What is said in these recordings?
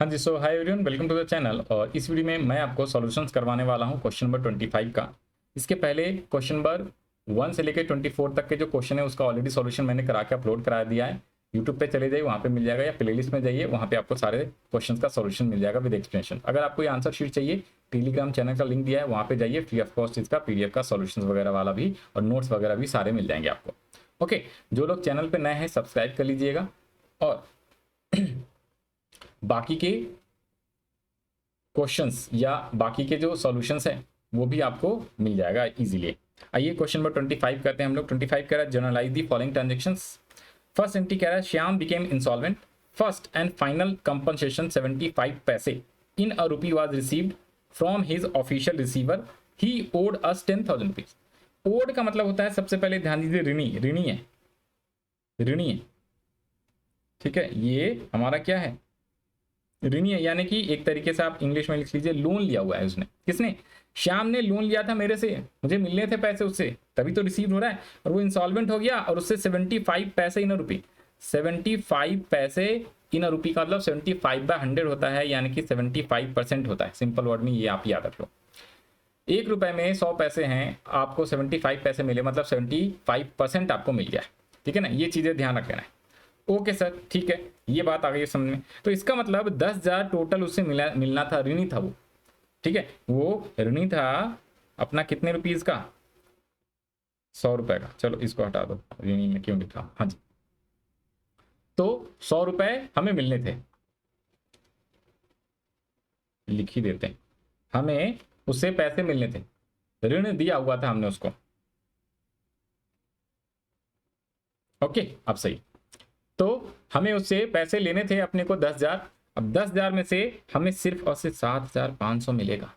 हाँ जी, so hi everyone, welcome to the channel. और इस वीडियो में मैं आपको सॉल्यूशंस करवाने वाला हूँ क्वेश्चन नंबर 25 का। इसके पहले क्वेश्चन नंबर 1 से लेकर 24 तक के जो क्वेश्चन है उसका ऑलरेडी सॉल्यूशन मैंने करा के अपलोड करा दिया है। यूट्यूब पे चले जाइए, वहाँ पे मिल जाएगा, या प्लेलिस्ट में जाइए, वहाँ पे आपको सारे क्वेश्चन का सॉल्यूशन मिल जाएगा विद एक्सप्लेनेशन। अगर आपको ये आंसर शीट चाहिए, टेलीग्राम चैनल का लिंक दिया है, वहाँ पे जाइए, फ्री ऑफ कॉस्ट इसका पीडीएफ का सॉल्यूशन वगैरह वाला भी और नोट्स वगैरह भी सारे मिल जाएंगे आपको। ओके, जो लोग चैनल पर नए हैं सब्सक्राइब कर लीजिएगा और बाकी के क्वेश्चंस या बाकी के जो सॉल्यूशंस हैं वो भी आपको मिल जाएगा इजीली। आइए क्वेश्चन नंबर 25 करते हैं हम लोग। 25 कह रहा है journalise the following transactions. First entry कह रहा है Shyam became insolvent, first and final compensation 75 पैसे in a rupee was received from his official receiver, he owed us 10,000 rupees. Owed का मतलब होता है, सबसे पहले ध्यान दीजिए, ऋणी ऋणी है, ऋणी है, ठीक है। ये हमारा क्या है, ऋणी है, यानी कि एक तरीके से आप इंग्लिश में लिख लीजिए, लोन लिया हुआ है उसने। किसने? श्याम ने लोन लिया था मेरे से, मुझे मिलने थे पैसे उससे, तभी तो रिसीव हो रहा है। और वो इंसॉल्वेंट हो गया और उससे 75 पैसे इन अ रुपी, 75 पैसे इन अ रुपी का मतलब 75/100 होता है, यानी कि 75% होता है। सिंपल वर्ड में ये आप याद रख लो। 1 रुपए में 100 पैसे हैं, आपको 75 पैसे मिले, मतलब 75% आपको मिल गया, ठीक है ना। ये चीजें ध्यान रख लेना है। ओके सर, ठीक है, ये बात आ गई समझ में। तो इसका मतलब 10,000 टोटल उससे मिलना था, ऋणी था वो, ठीक है। वो ऋणी था अपना कितने रुपीज का, 100 रुपए का। चलो इसको हटा दो, ऋणी में क्यों लिखा, हाँ जी। तो 100 रुपए हमें मिलने थे, लिख ही देते हैं, हमें उससे पैसे मिलने थे, ऋण दिया हुआ था हमने उसको। ओके, अब सही। तो हमें उससे पैसे लेने थे अपने को 10,000। अब 10,000 में से हमें सिर्फ और सिर्फ 7,500 मिलेगा।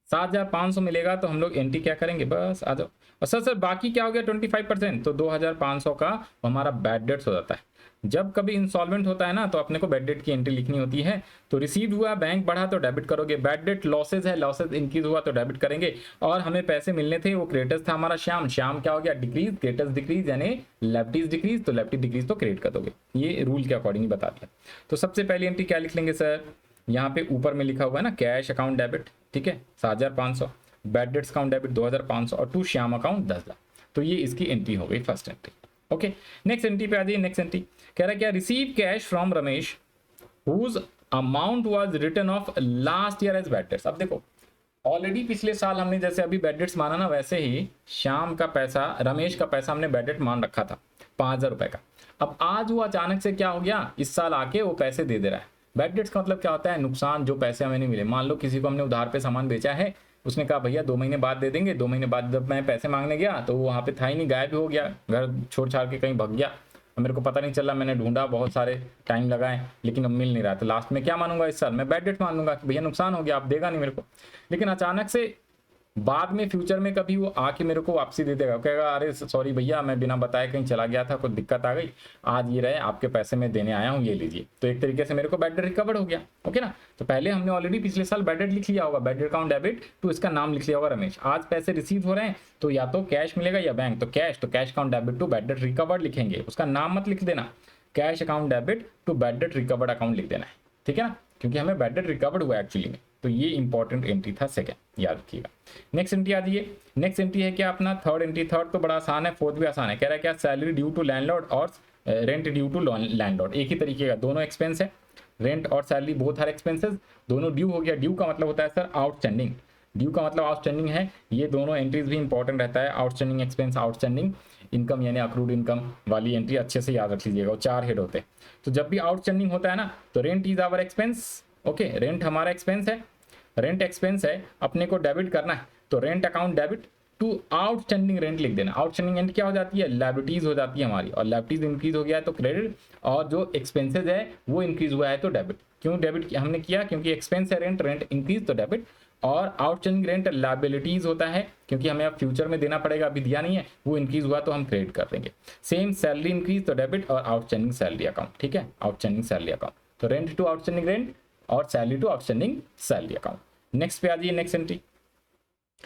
7,500 मिलेगा तो हम लोग एंट्री क्या करेंगे, बस आ जाओ। और सर बाकी क्या हो गया 25%, तो 2,500 का हमारा बैड डेट्स हो जाता है। जब कभी इंसॉल्वेंट होता है ना, तो अपने को बैड डेट की एंट्री लिखनी होती है। तो रिसीव हुआ, बैंक बढ़ा तो डेबिट करोगे, बैड डेट लॉसेज है, लॉसेज इंक्रीज हुआ तो डेबिट करेंगे। और हमें पैसे मिलने थे, वो क्रेडिटर्स था हमारा श्याम, श्याम क्या हो गया, डिक्रीज, क्रेडिटर्स डिक्रीज, यानी लेफ्टीज डिक्रीज, तो लेफ्टी डिक्रीज तो क्रेडिट कर दोगे। ये रूल के अकॉर्डिंग बता दिया। तो सबसे पहली एंट्री क्या लिख लेंगे सर, यहाँ पे ऊपर में लिखा हुआ है ना, कैश अकाउंट डेबिट, ठीक है, 7,500, बैड डेट्स अकाउंट डेबिट 2,500 और टू श्याम अकाउंट 10,000। तो ये इसकी एंट्री हो गई, first entry. Okay, next entry पे आ जाइए। नेक्स्ट एंट्री कह रहा है क्या, receive cash from Ramesh whose amount was written off last year as bad debts. अब देखो, ऑलरेडी पिछले साल हमने जैसे अभी बैड डेट्स माना ना, वैसे ही श्याम का पैसा, रमेश का पैसा हमने बैड डेट मान रखा था 5,000 रुपए का। अब आज वो अचानक से क्या हो गया, इस साल आके वो पैसे दे दे रहा है। बैड डेट्स का मतलब क्या होता है, नुकसान, जो पैसे हमें नहीं मिले। मान लो किसी को हमने उधार पे सामान बेचा है, उसने कहा भैया 2 महीने बाद दे देंगे। 2 महीने बाद जब मैं पैसे मांगने गया तो वो वहाँ पे था ही नहीं, गायब हो गया, घर छोड़ छाड़ के कहीं भग गया। मेरे को पता नहीं चला, मैंने ढूंढा, बहुत सारे टाइम लगाए, लेकिन अब मिल नहीं रहा। तो लास्ट में क्या मानूंगा, इस साल मैं बैड डेट मान लूंगा कि भैया नुकसान हो गया, आप देगा नहीं मेरे को। लेकिन अचानक से बाद में फ्यूचर में कभी वो आके मेरे को वापसी दे देगा, कहेगा अरे सॉरी भैया, मैं बिना बताए कहीं चला गया था, कुछ दिक्कत आ गई, आज ये रहे आपके पैसे मैं देने आया हूँ, ये लीजिए। तो एक तरीके से मेरे को बैड डेट रिकवर हो गया। ओके ना। तो पहले हमने ऑलरेडी पिछले साल बैड डेट लिख लिया होगा, bad debt account debit to, इसका नाम लिख लिया होगा रमेश। आज पैसे रिसीव हो रहे हैं तो या तो कैश मिलेगा या बैंक, तो cash account debit to bad debt recovered लिखेंगे, उसका नाम मत लिख देना, cash account debit to bad debt recovered account लिख देना है, ठीक है ना, क्योंकि हमें बैड डेट रिकवर्ड हुआ एक्चुअली में। तो ये इंपॉर्टेंट एंट्री था, सेकंड, याद रखिएगा। नेक्स्ट एंट्री आ जाइए। नेक्स्ट एंट्री है क्या अपना, थर्ड एंट्री। थर्ड तो बड़ा आसान है, फोर्थ भी आसान है। कह रहा है क्या, सैलरी ड्यू टू लैंडलॉर्ड और रेंट ड्यू टू लैंडलॉर्ड, एक ही तरीके का, दोनों एक्सपेंस है। रेंट और सैलरी बोथ आर एक्सपेंसेस, दोनों ड्यू हो गया। ड्यू का मतलब होता है सर आउटस्टैंडिंग, ड्यू का मतलब आउटस्टैंडिंग है। ये दोनों एंट्रीज भी इंपॉर्टेंट रहता है, आउटस्टैंडिंग एक्सपेंस, आउटस्टैंडिंग इनकम यानी अक्रूड इनकम वाली एंट्री अच्छे से याद रख लीजिएगा, वो 4 हेड होते हैं। तो जब भी आउटस्टैंडिंग होता है ना, तो rent is our expense. Okay, rent हमारा एक्सपेंस है, रेंट एक्सपेंस है, अपने को डेबिट करना है, तो rent account debit to outstanding rent लिख देना। आउटस्टैंडिंग रेंट क्या हो जाती है, लायबिलिटीज हो जाती है हमारी, और लायबिलिटीज इंक्रीज हो गया है तो क्रेडिट, और जो एक्सपेंसेज है वो इंक्रीज हुआ है तो डेबिट। क्यों डेबिट हमने किया, क्योंकि एक्सपेंस है रेंट, रेंट इंक्रीज तो डेबिट, और आउटस्टैंडिंग रेंट लायबिलिटीज होता है, क्योंकि हमें अब फ्यूचर में देना पड़ेगा, अभी दिया नहीं है, वो इंक्रीज हुआ तो हम क्रेडिट कर देंगे। सेम सैलरी इंक्रीज तो डेबिट, और आउटस्टैंडिंग सैलरी अकाउंट, ठीक है, आउटस्टैंडिंग सैलरी अकाउंट, तो रेंट टू आउटस्टैंडिंग रेंट और salary to outstanding salary account. Next पे आ जाइए, नेक्स्ट एंट्री।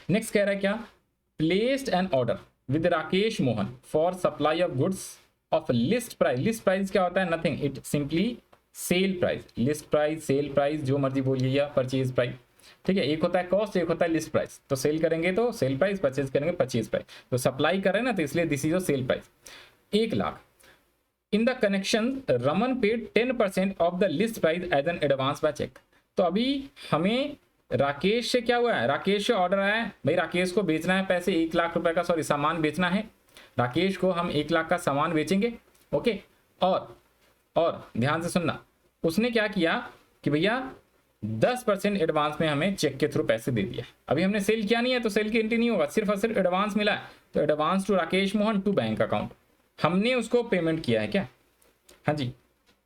नेक्स्ट कह रहा है क्या, placed an order with Rakesh Mohan for supply of goods of list price. List price क्या होता है, nothing, it simply sale price, list price, sale price, जो मर्जी बोलिए, या परचेज प्राइस, ठीक है। एक होता है कॉस्ट, एक होता है लिस्ट प्राइस। तो सेल करेंगे तो सेल प्राइस, परचेज करेंगे परचेज प्राइस। तो सप्लाई कर रहे हैं ना, तो इसलिए this is your sale price. 1 lakh. In the connection Raman paid 10% of the list price as an advance by cheque. तो अभी हमें राकेश से क्या हुआ है, राकेश से ऑर्डर आया है, भाई राकेश को बेचना है पैसे 1 लाख रुपए का, सॉरी सामान बेचना है। राकेश को हम 1 लाख का सामान बेचेंगे, ओके। और ध्यान से सुनना, उसने क्या किया कि भैया 10% एडवांस में हमें चेक के थ्रू पैसे दे दिया। अभी हमने सेल किया नहीं है तो सेल की एंट्री नहीं होगा, सिर्फ और सिर्फ एडवांस मिला है। तो advance to Rakesh Mohan to bank account, हमने उसको पेमेंट किया है क्या, हाँ जी।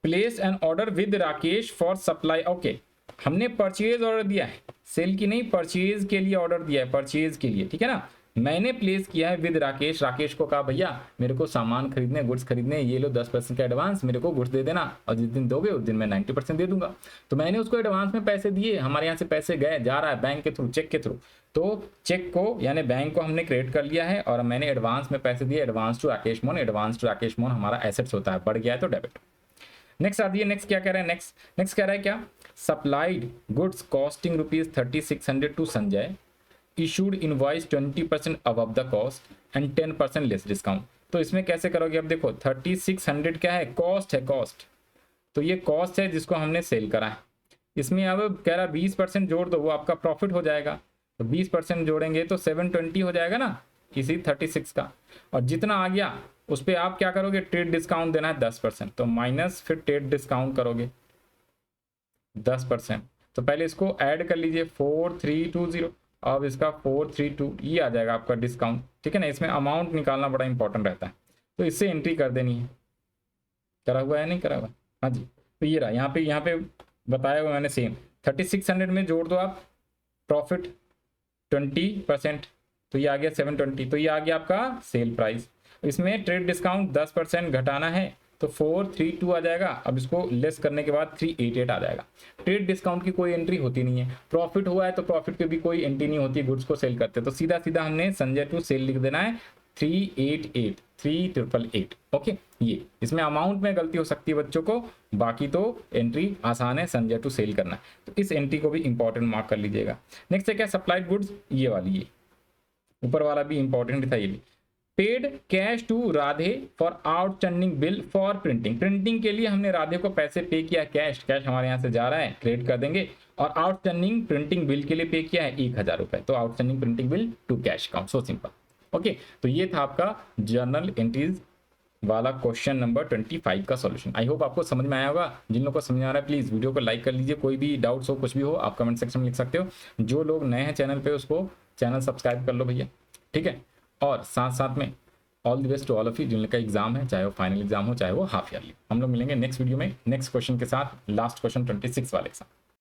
Place an order with Rakesh for supply, okay. हमने परचेज ऑर्डर दिया है, सेल की नहीं, परचेज के लिए ऑर्डर दिया है, परचेज के लिए, ठीक है ना। मैंने प्लेस किया है विद राकेश, राकेश को कहा भैया मेरे को सामान खरीदने, गुड्स खरीदने, ये लो 10% का एडवांस, मेरे को गुड्स दे देना, और जिस दिन दोगे उस दिन मैं 90% दे दूंगा। तो मैंने उसको एडवांस में पैसे दिए, हमारे यहाँ से पैसे गए, जा रहा है बैंक के थ्रू, चेक के थ्रू। तो चेक को यानी बैंक को हमने क्रेडिट कर लिया है, और मैंने एडवांस में पैसे दिए, advance to Rakesh Mohan. Advance to Rakesh Mohan हमारा एसेट्स होता है, बढ़ गया है तो डेबिट। नेक्स्ट आ दिए, नेक्स्ट क्या कह रहा है, नेक्स्ट कह रहा है क्या, supplied goods costing ₹3600 to Sanjay, issued invoice 20% above the cost and 10% less discount. तो इसमें कैसे करोगे, अब देखो 3600 क्या है, कॉस्ट है, कॉस्ट। तो ये कॉस्ट है जिसको हमने सेल करा है। इसमें अब कह रहा 20% जोड़ दो, वो आपका प्रॉफिट हो जाएगा। तो 20% जोड़ेंगे तो 720 हो जाएगा ना, इसी 36 का। और जितना आ गया उस पर आप क्या करोगे, ट्रेड डिस्काउंट देना है 10%, तो माइनस फिर ट्रेड डिस्काउंट करोगे 10%। तो पहले इसको ऐड कर लीजिए 4320, अब इसका 432, ये आ जाएगा आपका डिस्काउंट, ठीक है ना। इसमें अमाउंट निकालना बड़ा इंपॉर्टेंट रहता है, तो इससे एंट्री कर देनी है। करा हुआ है नहीं करा हुआ, हाँ जी। तो ये रहा, यहाँ पे बताया हुआ मैंने सेम, 3600 में जोड़ दो आप प्रॉफिट 20%, तो ये आ गया 720, तो ये आ गया आपका सेल प्राइस। इसमें ट्रेड डिस्काउंट 10% घटाना है तो 432 आ जाएगा। अब इसको लेस करने के बाद 388 आ जाएगा। ट्रेड डिस्काउंट की कोई एंट्री होती नहीं है, प्रॉफिट हुआ है तो प्रॉफिट की भी कोई एंट्री नहीं होती, गुड्स को सेल करते, तो सीधा सीधा हमने संजय टू सेल लिख देना है 388 ओके। ये इसमें अमाउंट में गलती हो सकती है बच्चों को, बाकी तो एंट्री आसान है, संजय टू सेल करना है। तो इस एंट्री को भी इंपॉर्टेंट मार्क कर लीजिएगा। नेक्स्ट है क्या, सप्लाइड गुड्स, ये वाली, ये ऊपर वाला भी इंपॉर्टेंट था। ये भी paid cash to Radhe for outstanding bill for printing, printing के लिए हमने राधे को पैसे पे किया, कैश हमारे यहाँ से जा रहा है, क्रेडिट कर देंगे। और आउटस्टैंडिंग प्रिंटिंग बिल के लिए पे किया है 1000 रुपए, तो outstanding printing bill to cash account, so simple okay. तो ये था आपका जर्नल एंट्रीज वाला क्वेश्चन नंबर 25 का सॉल्यूशन। आई होप आपको समझ में आया होगा। जिन लोगों को समझ में आ रहा है प्लीज वीडियो को लाइक कर लीजिए, कोई भी डाउट्स हो, कुछ भी हो, आप कमेंट सेक्शन में लिख सकते हो। जो लोग नए हैं चैनल पे उसको चैनल सब्सक्राइब कर लो भैया, ठीक है। और साथ साथ में all the best to all of you, जिन लोग का एग्जाम है, चाहे वो फाइनल एग्जाम हो चाहे वो हाफ ईयरली। हम लोग मिलेंगे नेक्स्ट वीडियो में नेक्स्ट क्वेश्चन के साथ, लास्ट क्वेश्चन 26 वाले के साथ।